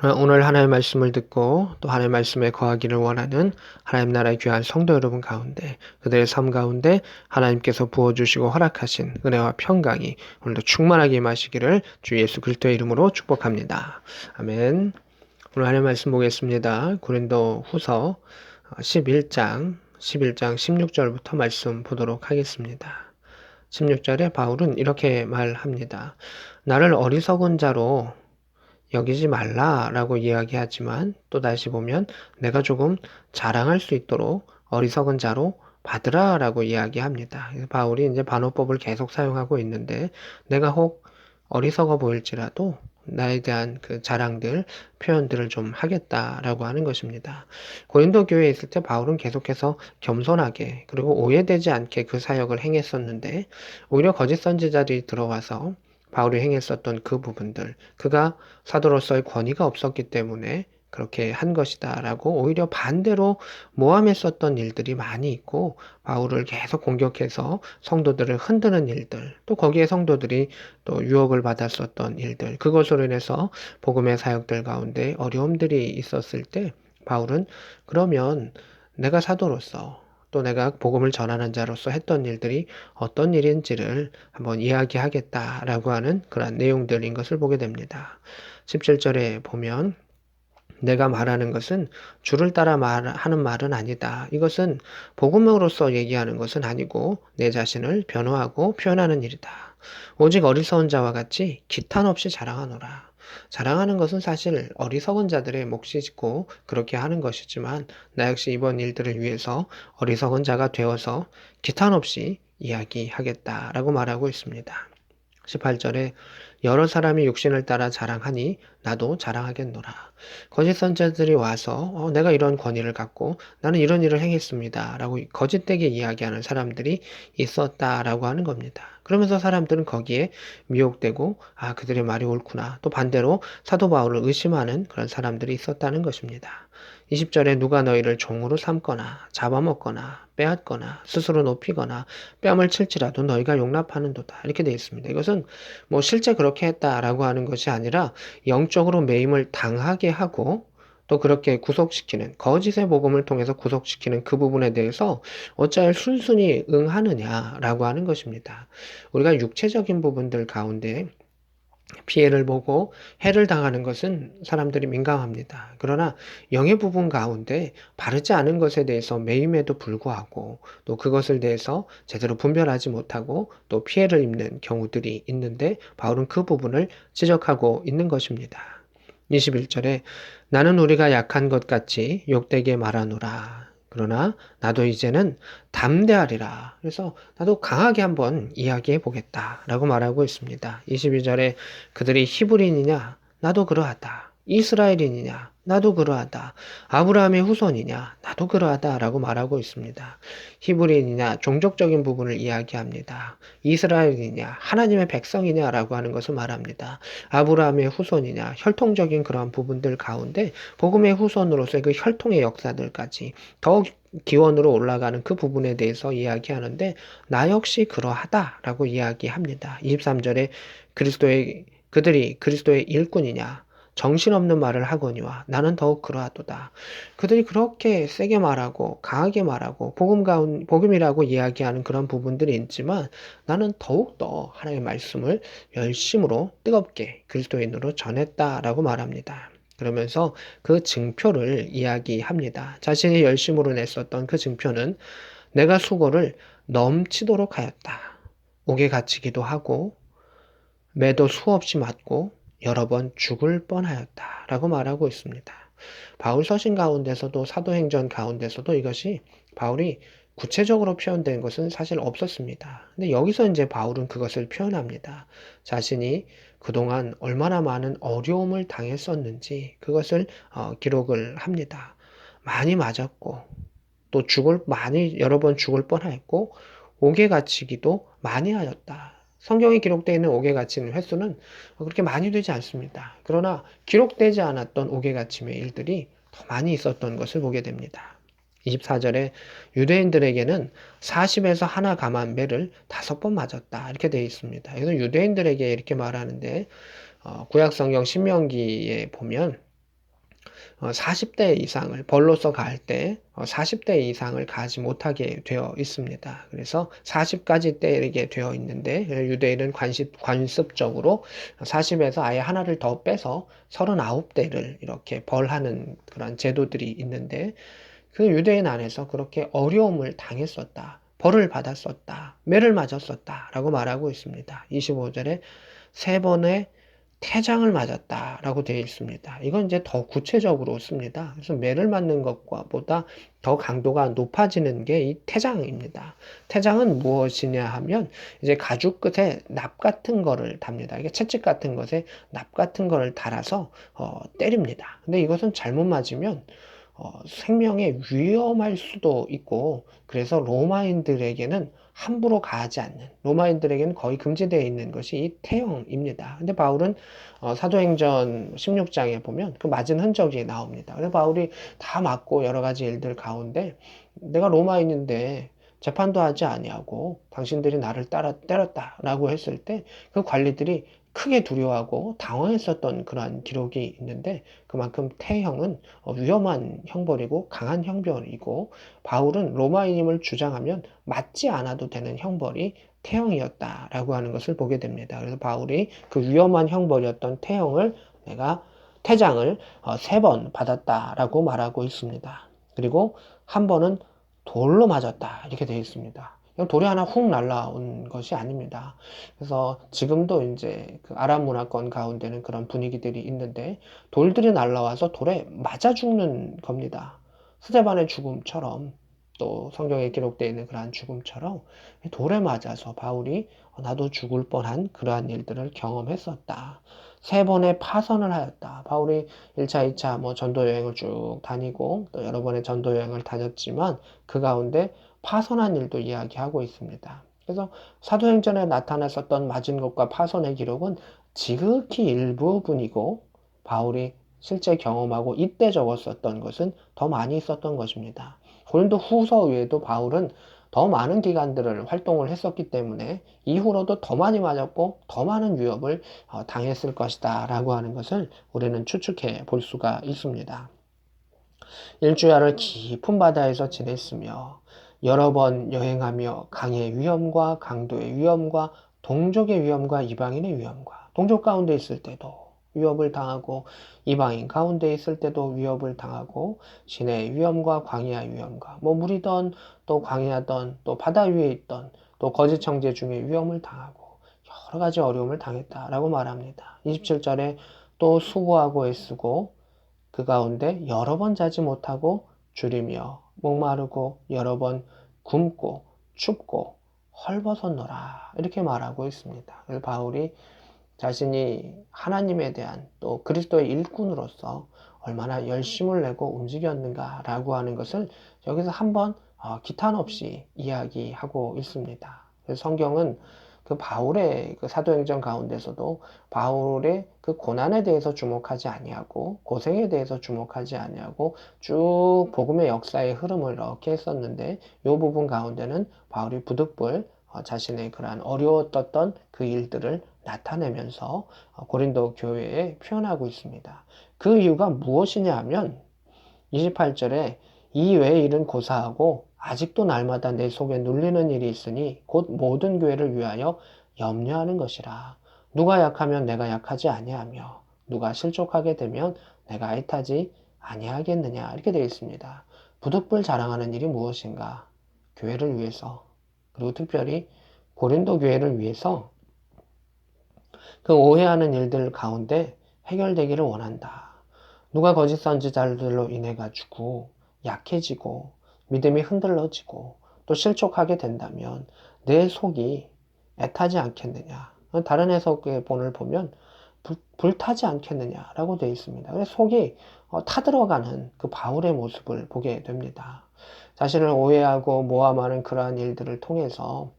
오늘 하나님의 말씀을 듣고 또 하나님의 말씀에 거하기를 원하는 하나님 나라의 귀한 성도 여러분 가운데 그들의 삶 가운데 하나님께서 부어주시고 허락하신 은혜와 평강이 오늘도 충만하게 임하시기를 주 예수 그리스도의 이름으로 축복합니다. 아멘. 오늘 하나님의 말씀 보겠습니다. 고린도 후서 11장 16절부터 말씀 보도록 하겠습니다. 16절에 바울은 이렇게 말합니다. 나를 어리석은 자로 여기지 말라라고 이야기하지만 또 다시 보면 내가 조금 자랑할 수 있도록 어리석은 자로 받으라라고 이야기합니다. 바울이 이제 반어법을 계속 사용하고 있는데 내가 혹 어리석어 보일지라도 나에 대한 그 자랑들, 표현들을 좀 하겠다라고 하는 것입니다. 고린도 교회에 있을 때 바울은 계속해서 겸손하게 그리고 오해되지 않게 그 사역을 행했었는데 오히려 거짓 선지자들이 들어와서 바울이 행했었던 그 부분들, 그가 사도로서의 권위가 없었기 때문에 그렇게 한 것이다라고 오히려 반대로 모함했었던 일들이 많이 있고 바울을 계속 공격해서 성도들을 흔드는 일들, 또 거기에 성도들이 또 유혹을 받았었던 일들, 그것으로 인해서 복음의 사역들 가운데 어려움들이 있었을 때 바울은 그러면 내가 사도로서 또 내가 복음을 전하는 자로서 했던 일들이 어떤 일인지를 한번 이야기하겠다라고 하는 그런 내용들인 것을 보게 됩니다. 17절에 보면 내가 말하는 것은 주를 따라 하는 말은 아니다. 이것은 복음으로서 얘기하는 것은 아니고 내 자신을 변호하고 표현하는 일이다. 오직 어리석은 자와 같이 기탄 없이 자랑하노라. 자랑하는 것은 사실 어리석은 자들의 몫이 고 그렇게 하는 것이지만 나 역시 이번 일들을 위해서 어리석은 자가 되어서 기탄 없이 이야기하겠다라고 말하고 있습니다. 18절에 여러 사람이 육신을 따라 자랑하니 나도 자랑하겠노라. 거짓 선자들이 와서 내가 이런 권위를 갖고 나는 이런 일을 행했습니다. 라고 거짓되게 이야기하는 사람들이 있었다라고 하는 겁니다. 그러면서 사람들은 거기에 미혹되고 그들의 말이 옳구나. 또 반대로 사도 바울을 의심하는 그런 사람들이 있었다는 것입니다. 20절에 누가 너희를 종으로 삼거나 잡아먹거나 빼앗거나 스스로 높이거나 뺨을 칠지라도 너희가 용납하는도다. 이렇게 되어 있습니다. 이것은 뭐 실제 그렇게 했다라고 하는 것이 아니라 영적으로 매임을 당하게 하고 또 그렇게 구속시키는 거짓의 복음을 통해서 구속시키는 그 부분에 대해서 어찌하여 순순히 응하느냐라고 하는 것입니다. 우리가 육체적인 부분들 가운데 피해를 보고 해를 당하는 것은 사람들이 민감합니다. 그러나 영의 부분 가운데 바르지 않은 것에 대해서 매임에도 불구하고 또 그것을 대해서 제대로 분별하지 못하고 또 피해를 입는 경우들이 있는데 바울은 그 부분을 지적하고 있는 것입니다. 21절에 나는 우리가 약한 것 같이 욕되게 말하노라. 그러나 나도 이제는 담대하리라. 그래서 나도 강하게 한번 이야기해 보겠다. 라고 말하고 있습니다. 22절에 그들이 히브리인이냐? 나도 그러하다. 이스라엘인이냐? 나도 그러하다. 아브라함의 후손이냐? 나도 그러하다. 라고 말하고 있습니다. 히브리인이냐? 종족적인 부분을 이야기합니다. 이스라엘이냐? 하나님의 백성이냐? 라고 하는 것을 말합니다. 아브라함의 후손이냐? 혈통적인 그러한 부분들 가운데 복음의 후손으로서의 그 혈통의 역사들까지 더욱 기원으로 올라가는 그 부분에 대해서 이야기하는데 나 역시 그러하다라고 이야기합니다. 23절에 그들이 그리스도의 일꾼이냐 정신없는 말을 하거니와 나는 더욱 그러하도다. 그들이 그렇게 세게 말하고 강하게 말하고 복음이라고 이야기하는 그런 부분들이 있지만 나는 더욱더 하나님의 말씀을 열심으로 뜨겁게 그리스도인으로 전했다라고 말합니다. 그러면서 그 증표를 이야기합니다. 자신이 열심으로 냈었던 그 증표는 내가 수고를 넘치도록 하였다. 옥에 갇히기도 하고 매도 수없이 맞고 여러 번 죽을 뻔하였다. 라고 말하고 있습니다. 바울 서신 가운데서도 사도행전 가운데서도 이것이 바울이 구체적으로 표현된 것은 사실 없었습니다. 근데 여기서 이제 바울은 그것을 표현합니다. 자신이 그동안 얼마나 많은 어려움을 당했었는지 그것을 기록을 합니다. 많이 맞았고 또 여러 번 죽을 뻔하였고 옥에 갇히기도 많이 하였다. 성경에 기록되어 있는 옥에 갇히는 횟수는 그렇게 많이 되지 않습니다. 그러나 기록되지 않았던 옥에 갇힘의 일들이 더 많이 있었던 것을 보게 됩니다. 24절에 유대인들에게는 40에서 하나 감한 매를 5번 맞았다. 이렇게 되어 있습니다. 그래서 유대인들에게 이렇게 말하는데 구약성경 신명기에 보면 40대 이상을 벌로서 가할 때 40대 이상을 가지 못하게 되어 있습니다. 그래서 40까지 때리게 되어 있는데 유대인은 관습적으로 40에서 아예 하나를 더 빼서 39대를 이렇게 벌하는 그런 제도들이 있는데 그 유대인 안에서 그렇게 어려움을 당했었다. 벌을 받았었다. 매를 맞았었다. 라고 말하고 있습니다. 25절에 세 번의 태장을 맞았다라고 되어 있습니다. 이건 이제 더 구체적으로 씁니다. 그래서 매를 맞는 것과 보다 더 강도가 높아지는 게 이 태장입니다. 태장은 무엇이냐 하면 이제 가죽 끝에 납 같은 거를 답니다. 이게 채찍 같은 것에 납 같은 거를 달아서 때립니다. 근데 이것은 잘못 맞으면 생명에 위험할 수도 있고 그래서 로마인들에게는 함부로 가하지 않는 로마인들에게는 거의 금지되어 있는 것이 이 태형입니다. 근데 바울은 사도행전 16장에 보면 그 맞은 흔적이 나옵니다. 그래서 바울이 다 맞고 여러 가지 일들 가운데 내가 로마인인데 재판도 하지 아니하고 당신들이 나를 따라 때렸다라고 했을 때 그 관리들이 크게 두려워하고 당황했었던 그러한 기록이 있는데 그만큼 태형은 위험한 형벌이고 강한 형벌이고 바울은 로마인임을 주장하면 맞지 않아도 되는 형벌이 태형이었다라고 하는 것을 보게 됩니다. 그래서 바울이 그 위험한 형벌이었던 태형을 내가 태장을 3번 받았다라고 말하고 있습니다. 그리고 한 번은 돌로 맞았다 이렇게 되어 있습니다. 돌이 하나 훅 날라온 것이 아닙니다. 그래서 지금도 이제 그 아랍 문화권 가운데는 그런 분위기들이 있는데 돌들이 날라와서 돌에 맞아 죽는 겁니다. 스데반의 죽음처럼 또 성경에 기록되어 있는 그러한 죽음처럼 돌에 맞아서 바울이 나도 죽을 뻔한 그러한 일들을 경험했었다. 3번의 파선을 하였다. 바울이 1차, 2차 뭐 전도 여행을 쭉 다니고 또 여러 번의 전도 여행을 다녔지만 그 가운데 파선한 일도 이야기하고 있습니다. 그래서 사도행전에 나타났었던 맞은 것과 파선의 기록은 지극히 일부분이고 바울이 실제 경험하고 이때 적었었던 것은 더 많이 있었던 것입니다. 고린도 후서 외에도 바울은 더 많은 기간들을 활동을 했었기 때문에 이후로도 더 많이 맞았고 더 많은 위협을 당했을 것이다 라고 하는 것을 우리는 추측해 볼 수가 있습니다. 일주야를 깊은 바다에서 지냈으며 여러 번 여행하며 강의 위험과 강도의 위험과 동족의 위험과 이방인의 위험과 동족 가운데 있을 때도 위협을 당하고 이방인 가운데 있을 때도 위협을 당하고 시내의 위험과 광야의 위험과 뭐 물이던 또 광야던 또 바다 위에 있던 또 거짓 청제 중에 위험을 당하고 여러 가지 어려움을 당했다라고 말합니다. 27절에 또 수고하고 애쓰고 그 가운데 여러 번 자지 못하고 줄이며 목마르고 여러 번 굶고 춥고 헐벗었노라 이렇게 말하고 있습니다. 그래서 바울이 자신이 하나님에 대한 또 그리스도의 일꾼으로서 얼마나 열심을 내고 움직였는가라고 하는 것을 여기서 한번 기탄 없이 이야기하고 있습니다. 그래서 성경은 그 바울의 그 사도행전 가운데서도 바울의 그 고난에 대해서 주목하지 아니하고 고생에 대해서 주목하지 아니하고 쭉 복음의 역사의 흐름을 이렇게 했었는데 이 부분 가운데는 바울이 부득불 자신의 그러한 어려웠던 그 일들을 나타내면서 고린도 교회에 표현하고 있습니다. 그 이유가 무엇이냐 하면 28절에 이 외의 일은 고사하고 아직도 날마다 내 속에 눌리는 일이 있으니 곧 모든 교회를 위하여 염려하는 것이라. 누가 약하면 내가 약하지 아니하며 누가 실족하게 되면 내가 애타지 아니하겠느냐 이렇게 되어 있습니다. 부득불 자랑하는 일이 무엇인가? 교회를 위해서 그리고 특별히 고린도 교회를 위해서 그 오해하는 일들 가운데 해결되기를 원한다. 누가 거짓 선지자들로 인해 가지고 약해지고 믿음이 흔들러지고 또 실족하게 된다면 내 속이 애타지 않겠느냐. 다른 해석의 본을 보면 불타지 않겠느냐라고 되어 있습니다. 그래서 속이 타들어가는 그 바울의 모습을 보게 됩니다. 자신을 오해하고 모함하는 그러한 일들을 통해서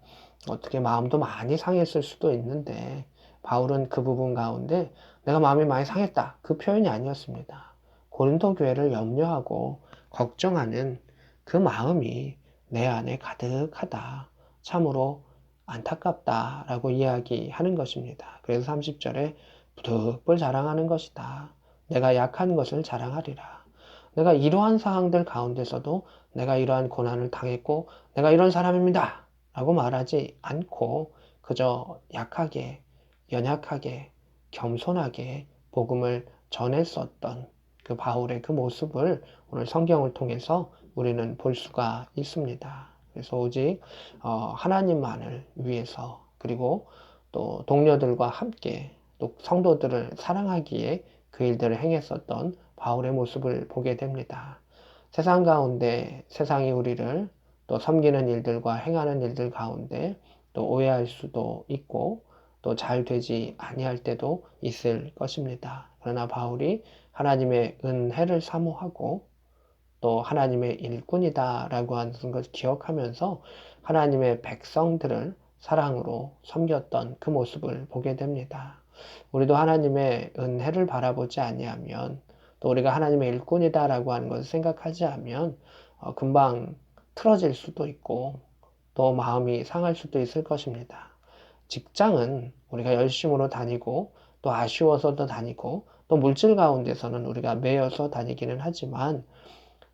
어떻게 마음도 많이 상했을 수도 있는데 바울은 그 부분 가운데 내가 마음이 많이 상했다. 그 표현이 아니었습니다. 고린도 교회를 염려하고 걱정하는 그 마음이 내 안에 가득하다. 참으로 안타깝다라고 이야기하는 것입니다. 그래서 30절에 부득불 자랑하는 것이다. 내가 약한 것을 자랑하리라. 내가 이러한 상황들 가운데서도 내가 이러한 고난을 당했고 내가 이런 사람입니다 라고 말하지 않고 그저 약하게, 연약하게, 겸손하게 복음을 전했었던 그 바울의 그 모습을 오늘 성경을 통해서 우리는 볼 수가 있습니다. 그래서 오직 하나님만을 위해서 그리고 또 동료들과 함께 또 성도들을 사랑하기에 그 일들을 행했었던 바울의 모습을 보게 됩니다. 세상 가운데 세상이 우리를 또 섬기는 일들과 행하는 일들 가운데 또 오해할 수도 있고 또 잘 되지 아니할 때도 있을 것입니다. 그러나 바울이 하나님의 은혜를 사모하고 또 하나님의 일꾼이다라고 하는 것을 기억하면서 하나님의 백성들을 사랑으로 섬겼던 그 모습을 보게 됩니다. 우리도 하나님의 은혜를 바라보지 아니하면 또 우리가 하나님의 일꾼이다라고 하는 것을 생각하지 않으면 금방 틀어질 수도 있고 또 마음이 상할 수도 있을 것입니다. 직장은 우리가 열심으로 다니고 또 아쉬워서도 다니고 또 물질 가운데서는 우리가 매여서 다니기는 하지만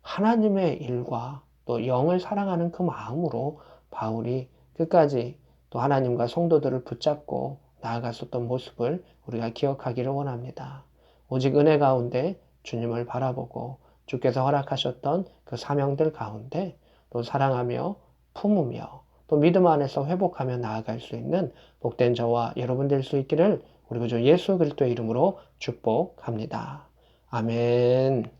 하나님의 일과 또 영을 사랑하는 그 마음으로 바울이 끝까지 또 하나님과 성도들을 붙잡고 나아갔었던 모습을 우리가 기억하기를 원합니다. 오직 은혜 가운데 주님을 바라보고 주께서 허락하셨던 그 사명들 가운데 또 사랑하며 품으며 또 믿음 안에서 회복하며 나아갈 수 있는 복된 저와 여러분 될 수 있기를 우리 구주 예수 그리스도의 이름으로 축복합니다. 아멘.